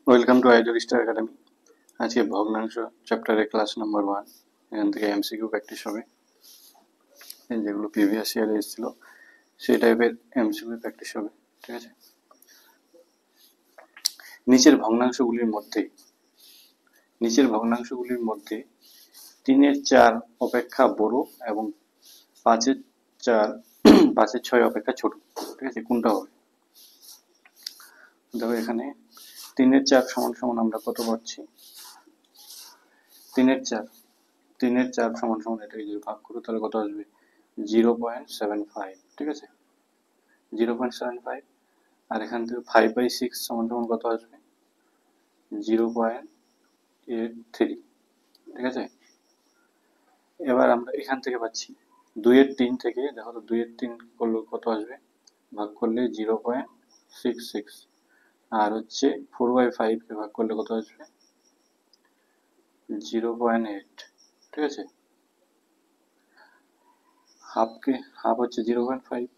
Welcome to ideal star academy. আজকে ভগ্নাংশ চ্যাপ্টারের ক্লাস নাম্বার 1। এখান থেকে এমসিকিউ প্র্যাকটিস হবে, যেগুলো প্রিভিয়াস ইয়ারে এসেছিল সেই টাইপের এমসিকিউ প্র্যাকটিস হবে। ঠিক আছে, নিচের ভগ্নাংশগুলির মধ্যে 3/4 অপেক্ষা বড় এবং 5/4 5/6 অপেক্ষা ছোট। ঠিক আছে, কোনটা হবে? দেখো এখানে 3/4 সমান সমান আমরা কত পাচ্ছি? 3/4 সমান সমান এটাকে যদি ভাগ করো তাহলে কত আসবে? 0.75। ঠিক আছে, 0.75। আর এখান থেকে 5/6 সমান সমান কত আসবে? 0.83। ঠিক আছে, এবার আমরা এখান থেকে পাচ্ছি 2/3 থেকে, দেখো তো 2/3 করলে কত আসবে? ভাগ করলে 0.66। আর হচ্ছে 4/5 কে ভাগ করলে কত আসবে? 0.8। ঠিক আছে, হাফ হচ্ছে 0.5।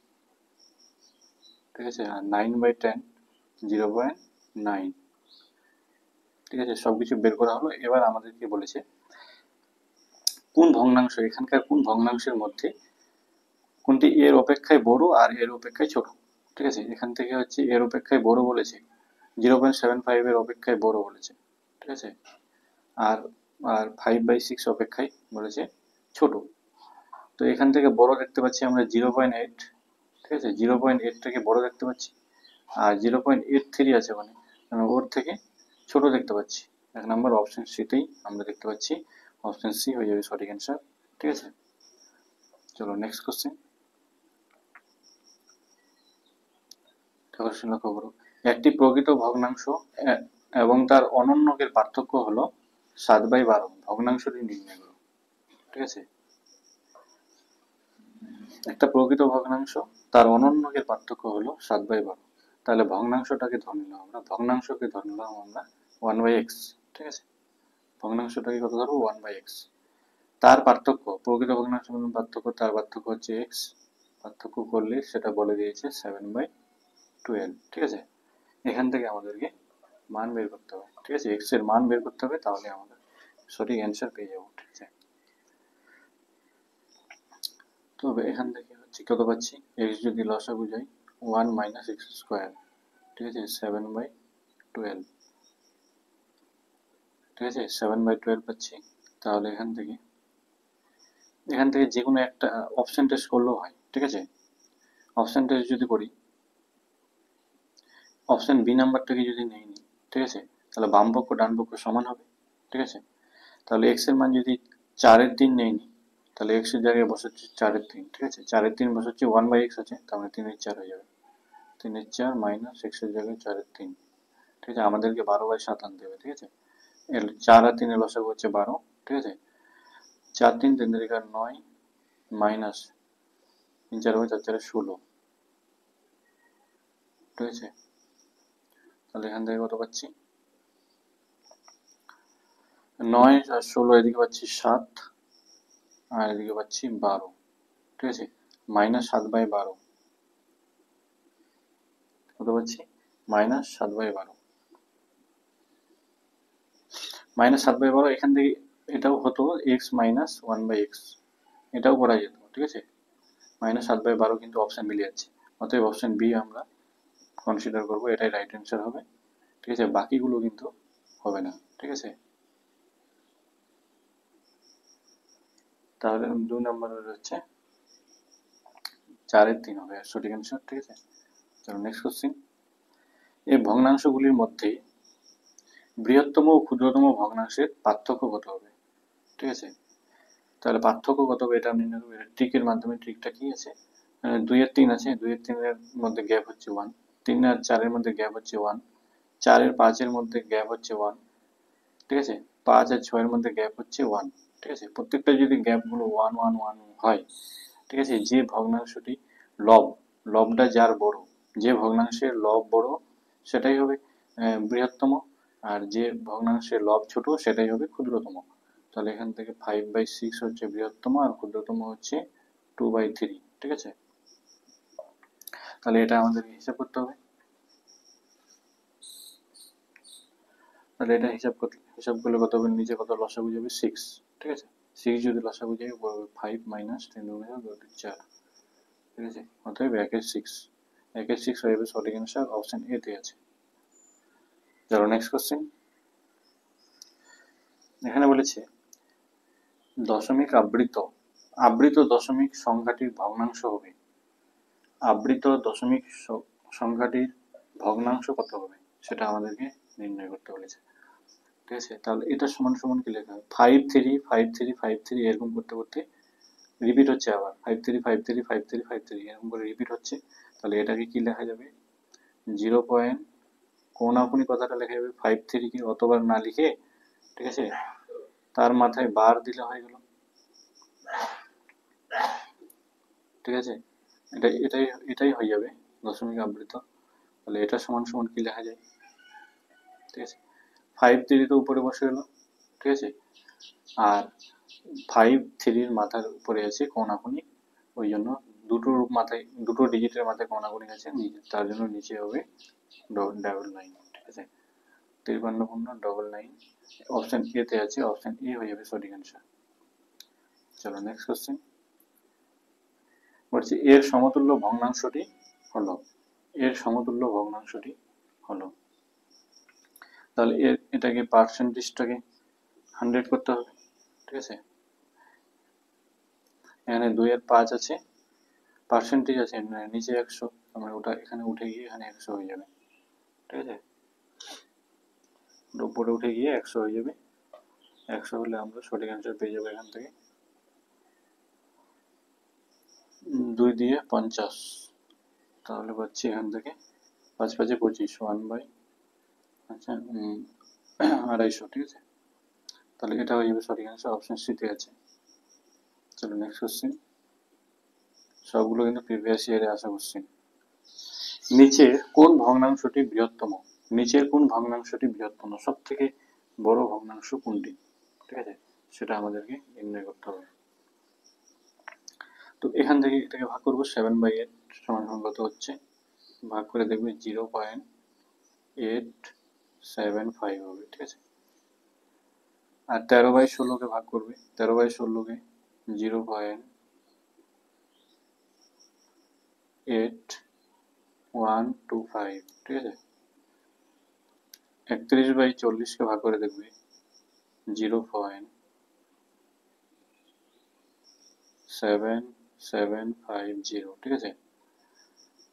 ঠিক আছে, আর 9/10 0.9। ঠিক আছে, সবকিছু বের করা হলো। এবার আমাদেরকে বলেছে এখানকার কোন ভগ্নাংশের মধ্যে কোনটি এর অপেক্ষায় বড় আর এর অপেক্ষায় ছোট। ঠিক আছে, এখান থেকে হচ্ছে এর অপেক্ষায় বড় বলেছে, 0.75 এর অপেক্ষায় বড় বলেছে। ঠিক আছে, আর আর 5/6 অপেক্ষায় বলেছে ছোট। তো এখান থেকে বড় দেখতে পাচ্ছি আমরা 0.8। ঠিক আছে, 0.8 থেকে বড় দেখতে পাচ্ছি, আর 0.83 আছে মানে ওর থেকে ছোট দেখতে পাচ্ছি। 1 নম্বর অপশন সিতেই আমরা দেখতে পাচ্ছি, অপশন সি হয়ে যাবে সঠিক অ্যান্সার। ঠিক আছে, চলো নেক্সট কোশ্চেন। লক্ষ্য করো, একটি প্রকৃত ভগ্নাংশ এবং তার অনন্যকের পার্থক্য হলো 7/12। ভগ্নাংশটি নির্ণয় করো। ঠিক আছে, একটা প্রকৃত ভগ্নাংশ, তার অনন্যকের পার্থক্য হলো 7/12। তাহলে ভগ্নাংশকে ধরে নিলাম আমরা 1/x। ঠিক আছে, ভগ্নাংশটাকে কত ধরবো? 1/x। তার পার্থক্য, প্রকৃত ভগ্নাংশ পার্থক্য, তার পার্থক্য হচ্ছে x। পার্থক্য করলে সেটা বলে দিয়েছে 7/12। ঠিক আছে, এখান থেকে আমাদেরকে মান বের করতে হবে। ঠিক আছে, x এর মান বের করতে হবে, তাহলে আমাদের সঠিক অ্যান্সার পেয়ে যাবো। ঠিক আছে, তবে এখান থেকে হচ্ছে কত পাচ্ছি? x যদি লসাগু যায় 1 - x²। ঠিক আছে, 7/12। ঠিক আছে, 7/12 পাচ্ছি। তাহলে এখান থেকে যে কোনো একটা অপশন টেস্ট করলেও হয়। ঠিক আছে, অপশন টেস্ট যদি করি, অপশন বি নাম্বারটাকে যদি নেই নি, ঠিক আছে, তাহলে বাম পক্ষ ডান পক্ষ সমান হবে। ঠিক আছে, তাহলে x এর মান যদি 4/3 নেই নি, তাহলে x এর জায়গায় বসাচ্ছি 4/3। ঠিক আছে, 4/3 বসাচ্ছি 1/x আছে, তাহলে 3/4 হয়ে যাবে। 3/4 মাইনাস x এর জায়গায় 4/3। ঠিক আছে, আমাদেরকে 12/7 আনতে হবে। ঠিক আছে, 4 আর 3 এর লসাগু হচ্ছে 12। ঠিক আছে, 4 3 3 9 মাইনাস 3 4 4 4 16। ঠিক আছে, তাহলে এখান থেকে কত পাচ্ছি? 9 আর 16, এদিকে পাচ্ছি 7 আর এদিকে পাচ্ছি 12। ঠিক আছে, -7/12 কত পাচ্ছি? -7/12। -7/12 এখান থেকে এটাও হতো x - 1/x, এটাও করা যেত। ঠিক আছে, -7/12 কিন্তু অপশন মিলে যাচ্ছে, অতএব অপশন বি আমরা কনসিডার করবো, এটাই রাইট অ্যান্সার হবে। ঠিক আছে, বাকিগুলো কিন্তু হবে না। ঠিক আছে, তাহলে 2 নম্বরের হচ্ছে 4/3 হবে সঠিক অ্যান্সার। ঠিক আছে, চলো নেক্সট কোশ্চেন। এই ভগ্নাংশগুলির মধ্যে বৃহত্তম ও ক্ষুদ্রতম ভগ্নাংশের পার্থক্য কত হবে? ঠিক আছে, তাহলে পার্থক্য কত হবে এটা নির্ণয় করবো ট্রিকের মাধ্যমে। ট্রিকটা কি আছে? 2/3 আছে, 2/3 মধ্যে গ্যাপ হচ্ছে 1, 3 আর 4 মধ্যে গ্যাপ হচ্ছে 1, 4 আর 5 মধ্যে গ্যাপ হচ্ছে 1। ঠিক আছে, 5 আর 6 মধ্যে গ্যাপ হচ্ছে 1। ঠিক আছে, প্রত্যেকটা যদি গ্যাপ গুলো 1 1 1 হয়, ঠিক আছে, যে ভগ্নাংশটি লব, লবটা যার বড়, যে ভগ্নাংশের লব বড় সেটাই হবে বৃহত্তম, আর যে ভগ্নাংশের লব ছোট সেটাই হবে ক্ষুদ্রতম। তাহলে এখান থেকে 5/6 হচ্ছে বৃহত্তম আর ক্ষুদ্রতম হচ্ছে 2/3। ঠিক আছে, তাহলে এটা আমাদের হিসাব করতে হবে। তাহলে এটা হিসাব করলে কত হবে, নিচে কত লসাগু যাবে 6, ঠিক আছে। 6 যদি লসাগু যায় উপর হবে 5 মাইনাস 10 4, ঠিক আছে। অতএব 1/6 হয়ে যাবে সঠিক অ্যান্সার, অপশন এ তে আছে। চলো নেক্সট কোশ্চেন। এখানে বলেছে দশমিক আবৃত দশমিক সংখ্যাটির ভগ্নাংশ হবে। আবৃত দশমিক সংখ্যাটির ভগ্নাংশ কত হবে সেটা আমাদেরকে নির্ণয় করতে বলেছে, ঠিক আছে। তাহলে এটা সমান সমান কি লেখা হবে, 5 3 5 3 5 3 এরকম করতে করতে রিপিট হচ্ছে, আবার 5 3 5 3 5 3 5 3 এরকম করে রিপিট হচ্ছে। তাহলে এটাকে কি লেখা যাবে, 0 পয়েন্ট কোনাকুনি কথাটা লেখা যাবে 5 3 কে অতবার না লিখে, ঠিক আছে, তার মাথায় বার দিলে হয়ে গেল, ঠিক আছে। এটাই হয়ে যাবে দশমিক আবৃত। তাহলে এটা সমান সমান কি লেখা যায়, ঠিক আছে, 5 3 তো উপরে বসে গেল, ঠিক আছে, আর 5 3 মাথার উপরে আছে কোনাকুনি, ওই জন্য দুটো ডিজিটের মাথায় কোনাকুনি আছে, তার জন্য নিচে হবে 999, ঠিক আছে, 53 অপশন এ তে আছে, অপশন এ হয়ে যাবে সঠিক অ্যান্সার। চলো নেক্সট কোশ্চেন। বলছি এর সমতুল্য ভগ্নাংশটি হলো, তাহলে এটাকে পার্সেন্টেজটাকে 100 করতে হবে, ঠিক আছে। এখানে 2 এর 5 আছে, পার্সেন্টেজ আছে নিচে 100, আমরা ওটা এখানে উঠে গিয়ে এখানে 100 হয়ে যাবে, ঠিক আছে, উপরে উঠে গিয়ে 100 হয়ে যাবে। 100 হলে আমরা সঠিক অ্যান্সার পেয়ে যাবো এখান থেকে, 2 দিয়ে 50, তাহলে পাচ্ছি এখান থেকে 5 5 25, 1/, আচ্ছা 250, ঠিক আছে। তাহলে এটা হয়ে যাবে সঠিক অ্যান্সার, অপশন সি তে আছে। চলো নেক্সট কোশ্চেন, সবগুলো কিন্তু প্রিভিয়াস ইয়ারে আসা কোশ্চেন। নিচের কোন ভগ্নাংশটি বৃহত্তম, সব থেকে বড় ভগ্নাংশ কোনটি, ঠিক আছে, সেটা আমাদেরকে নির্ণয় করতে হবে। তো এখান থেকে এটাকে ভাগ করবো, 7/8 সমান কত হচ্ছে, ভাগ করে দেখবে 0.875 হবে, ঠিক আছে। আর 13/16 কে ভাগ করবে, 13/16 কে 0.8125, ঠিক আছে। 31/40 কে ভাগ করে দেখবে 0.7750, ঠিক আছে।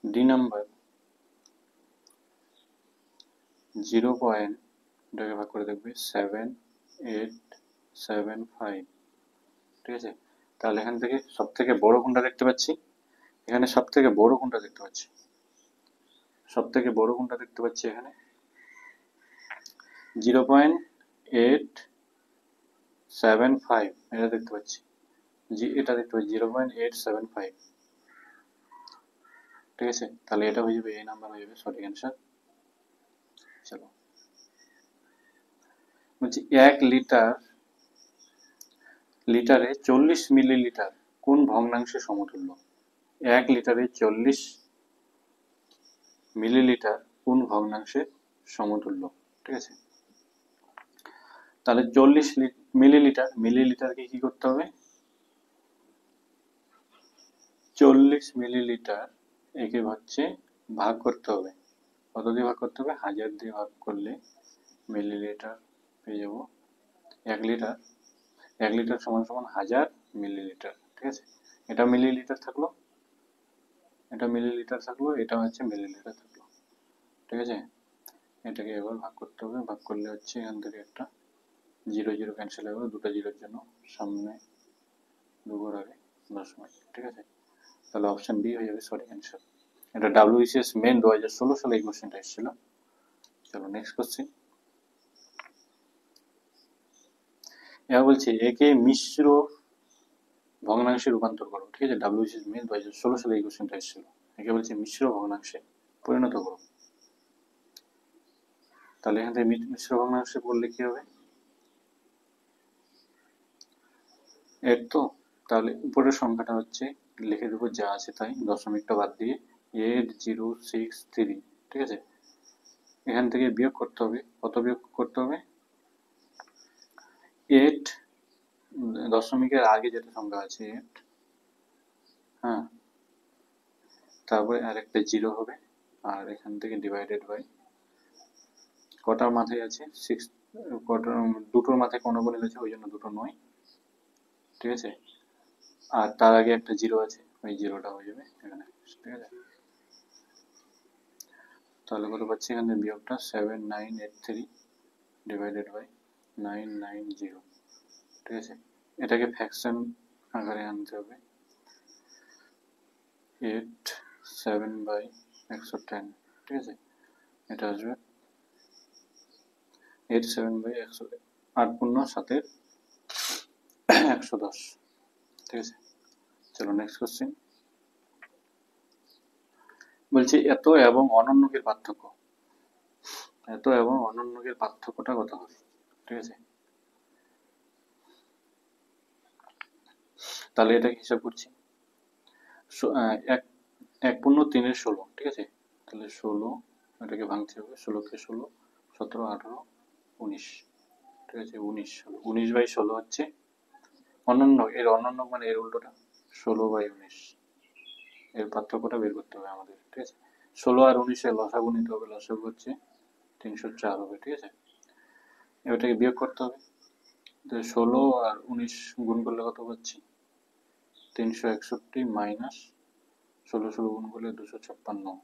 D number 0. এটাকে ভাগ করে দেখবে 7875, ঠিক আছে। তাহলে এখান থেকে সব থেকে বড় কোনটা দেখতে পাচ্ছি, এখানে সব থেকে বড় কোনটা দেখতে পাচ্ছি, এখানে 0.875, এটা দেখতে পাচ্ছি, এটা দেখতে পাচ্ছি 0.875, ঠিক আছে। তাহলে এটা হয়ে যাবে, এই নাম্বার হয়ে যাবে সঠিক অ্যান্সার। চলো বলছি 1 লিটারে 40 মিলিলিটার কোন ভগ্নাংশে সমতুল্য, 1 লিটারে 40 মিলিলিটার কোন ভগ্নাংশে সমতুল্য, ঠিক আছে। তাহলে 40 মিলিলিটারকে কি করতে হবে, 40 মিলিলিটার একে হচ্ছে ভাগ করতে হবে, কত দিয়ে ভাগ করতে হবে, 1000 দিয়ে ভাগ করলে মিলিলিটার পেয়ে যাবো। 1 লিটার সমান সমান 1000 মিলিলিটার, ঠিক আছে। এটা মিলিলিটার থাকলো, এটা হচ্ছে মিলিলিটার থাকলো, ঠিক আছে। এটাকে এবার ভাগ করতে হবে, ভাগ করলে হচ্ছে এখান থেকে একটা 0 0 ক্যান্সেল হয়ে গেল, দুটো জিরোর জন্য সামনে দুটোর আগে দশমিক, ঠিক আছে। তাহলে অপশন বি হয়ে যাবে সঠিক অ্যান্সার। এটা WBCS মেন 2016 সালে এই কোশ্চেনটা এসেছিল। চলো নেক্সট কোশ্চেন। এবার বলছে একে মিশ্র ভগ্নাংশে রূপান্তর করো, ঠিক আছে। WBCS মেন 2016 সালে এই কোশ্চেনটা এসেছিল, একে বলছে মিশ্র ভগ্নাংশে পরিণত করো। তাহলে এখান থেকে মিশ্র ভগ্নাংশে করলে কি হবে, 8 তো, তাহলে উপরের সংখ্যাটা হচ্ছে লিখে দেবো যা আছে তাই, দশমিকটা বাদ দিয়ে 8063, ঠিক আছে। এখান থেকে বিয়োগ করতে হবে, কত বিয়োগ করতে হবে, 8 দশমিকের আগে যেটা সংখ্যা আছে 8, হ্যাঁ, তারপরে আর একটা 0 হবে, আর এখান থেকে ডিভাইডেড বাই কটার মাথায় আছে 6, কটার দুটোর মাথায় কোনো গুণিত আছে, ওই জন্য দুটো নয়, ঠিক আছে। আর তার আগে একটা 0 আছে, ওই 0টা হয়ে যাবে এখানে, ঠিক আছে। তাহলে কত পাচ্ছি এখানে বিয়োগটা 7983 ডিভাইডেড বাই 990, ঠিক আছে। এটাকে ফ্র্যাকশন আকারে আনতে হবে, 8 7/110, ঠিক আছে। এটা আসবে 8 7/100, 8 পূর্ণ 7-এর 110, ঠিক আছে। চলো নেক্সট কোশ্চেন। বলছি এত এবং অনন্যকের পার্থক্য, এত এবং অনন্যকের পার্থক্যটা কত হবে, ঠিক আছে। তাহলে এটাকে হিসাব করছি, এক পূর্ণ 3-এর 16, ঠিক আছে। তাহলে 16, এটাকে ভাঙতে হবে, 16কে 16, 17, 18, 19, ঠিক আছে। 19/16 হচ্ছে অনন্য, এর অনন্য মানে এর উল্টোটা 16/19, এর পার্থক্যটা বের করতে হবে আমাদের, ঠিক আছে। 16 আর 19-এর লসাগু নিতে হবে, লসাগু হচ্ছে 304 হবে, ঠিক আছে। এটাকে বিয়োগ করতে হবে, 16 আর 19 গুণ করলে কত পাচ্ছি 361 মাইনাস 16 গুণ করলে 256,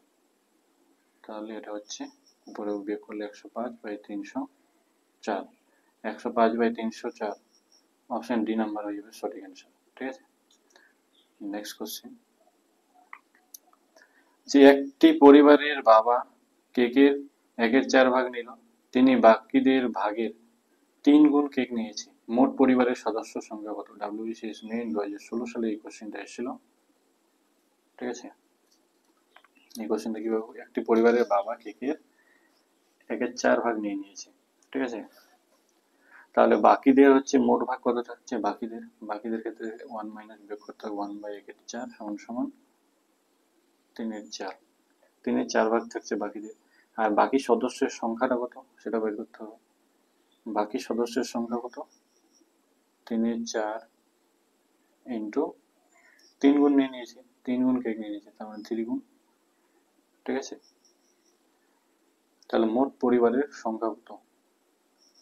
তাহলে এটা হচ্ছে উপরে বিয়োগ করলে 105/304, 105/304, অপশন ডি নাম্বার হয়ে যাবে সঠিক অ্যান্সার, ঠিক আছে। নেক্সট কোশ্চেন, যে একটি পরিবারের বাবা কেকের 1/4 ভাগ নিল, তিনি বাকিদের ভাগের 3 গুণ কেক নিয়েছে, মোট পরিবারের সদস্য সংখ্যা কত? WBCS মেইন 2016 সালে এই কোশ্চেনটা এসেছিল, ঠিক আছে। এই কোশ্চেনটা কিভাবে, একটি পরিবারের বাবা কেকের 1/4 ভাগ নিয়ে নিয়েছে, ঠিক আছে। তাহলে বাকিদের হচ্ছে মোট ভাগ কত থাকছে, বাকিদের ক্ষেত্রে 1 মাইনাস বিয়োগ করতে হবে, 1/1/4 সমান সমান 3/4, 3/4 ভাগ থাকছে বাকিদের। আর বাকি সদস্যের সংখ্যাটা কত সেটা বের করতে হবে, বাকি সদস্যের সংখ্যা কত 3/4 ইন্টু 3 গুণ নিয়ে নিয়েছি, 3 গুণ কেক নিয়ে নিয়েছি, তার মানে 3 গুণ, ঠিক আছে। তাহলে মোট পরিবারের সংখ্যা কত,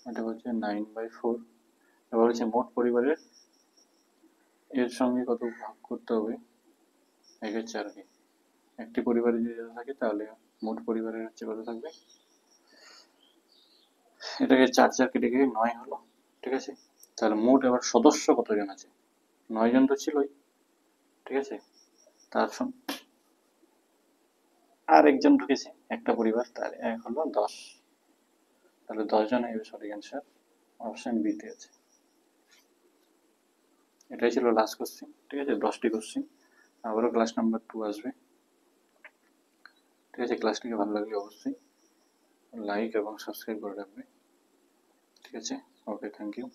এটা হচ্ছে 9/4। এবার হচ্ছে মোট পরিবারের এর সঙ্গে কত ভাগ করতে হবে 1/4কে, একটি পরিবারে যদি এটা থাকে তাহলে মোট পরিবারের হচ্ছে কত থাকবে, এটাকে 4 কেটে গিয়ে 9 হলো, ঠিক আছে। তাহলে মোট এবার সদস্য কতজন আছে, 9 জন তো ছিলই, ঠিক আছে। তার সঙ্গে আর একজন ঢুকেছে একটা পরিবার, তার এক হলো 10, তাহলে 10 জন হবে সঠিক অ্যান্সার, অপশন বি তে আছে। এটাই ছিল লাস্ট কোশ্চেন, ঠিক আছে। 10টি কোশ্চেন, আবারও ক্লাস নাম্বার 2 আসবে, ঠিক আছে। ক্লাসটিকে ভালো লাগলে অবশ্যই লাইক এবং সাবস্ক্রাইব করে রাখবে, ঠিক আছে। ওকে, থ্যাংক ইউ।